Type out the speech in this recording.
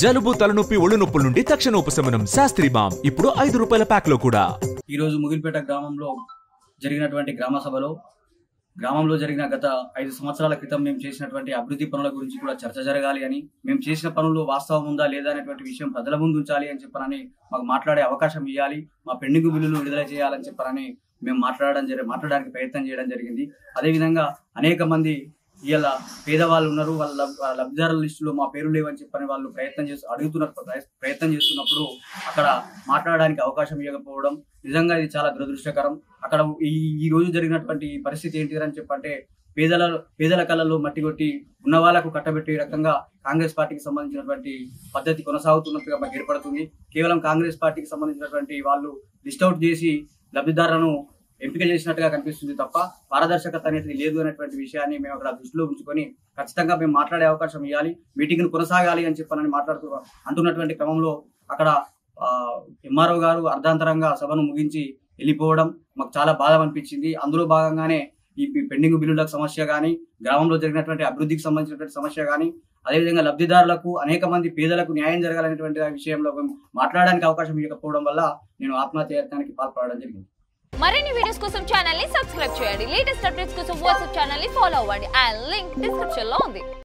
జలుబు తలనొప్పి ఒళ్ళు నొప్పుల నుండి తక్షణ ఉపశమనం శాస్త్రి బామ్ ఇప్పుడు ₹5 ప్యాక్ లో కూడా. ఈ రోజు ముగిల్పేట గ్రామంలో జరిగినటువంటి గ్రామంలో జరిగిన గత 5 సంవత్సరాల క్రితం మేము చేసినటువంటి అభివృద్ధి పనుల గురించి కూడా చర్చ జరగాలి అని, మేము చేసిన పనుల్లో వాస్తవం ఉందా లేదా అనేటువంటి విషయం ప్రజల ముందు ఉంచాలి అని చెప్పనని మాకు మాట్లాడే అవకాశం ఇవ్వాలి, మా పెండింగ్ బిల్లులు విడుదల చేయాలని చెప్పనని మేము మాట్లాడడానికి ప్రయత్నం చేయడం జరిగింది. అదేవిధంగా అనేక మంది ఇలా పేదవాళ్ళు ఉన్నారు, వాళ్ళ లబ్ధిదారుల లిస్టులో మా పేరు లేవని చెప్పని వాళ్ళు ప్రయత్నం చేస్తున్నప్పుడు అక్కడ మాట్లాడడానికి అవకాశం ఇవ్వకపోవడం నిజంగా ఇది చాలా దురదృష్టకరం. అక్కడ ఈ రోజు జరిగినటువంటి పరిస్థితి ఏంటి అని చెప్పంటే పేదల కళ్ళల్లో మట్టి కొట్టి ఉన్న వాళ్ళకు కట్టబెట్టే రకంగా కాంగ్రెస్ పార్టీకి సంబంధించినటువంటి పద్ధతి కొనసాగుతున్నట్టుగా మాకు ఏర్పడుతుంది. కేవలం కాంగ్రెస్ పార్టీకి సంబంధించినటువంటి వాళ్ళు లిస్ట్ అవుట్ చేసి లబ్ధిదారులను ఎంపిక చేసినట్టుగా కనిపిస్తుంది తప్ప పారదర్శకత అనేది లేదు అనేటువంటి విషయాన్ని మేము అక్కడ దృష్టిలో ఉంచుకొని ఖచ్చితంగా మేము మాట్లాడే అవకాశం ఇవ్వాలి, మీటింగ్ను కొనసాగాలి అని చెప్పనని అంటున్నటువంటి క్రమంలో అక్కడ ఎంఆర్ఓ గారు అర్ధాంతరంగా సభను ముగించి వెళ్ళిపోవడం మాకు చాలా బాధ అనిపించింది. అందులో భాగంగానే ఈ పెండింగ్ బిల్లులకు సమస్య కానీ, గ్రామంలో జరిగినటువంటి అభివృద్ధికి సంబంధించినటువంటి సమస్య కానీ, అదేవిధంగా లబ్ధిదారులకు అనేక మంది పేదలకు న్యాయం జరగాలనేటువంటి విషయంలో మాట్లాడడానికి అవకాశం ఇవ్వకపోవడం వల్ల నేను ఆత్మహత్యానికి పాల్పడడం జరిగింది. మరిన్ని వీడియోస్ కోసం ఛానల్ ని సబ్స్క్రైబ్ చేయండి. లేటెస్ట్ అప్డేట్స్ కోసం వాట్సాప్ ఛానల్ ని ఫాలో అవ్వండి. ఆ లింక్ డిస్క్రిప్షన్ లో ఉంది.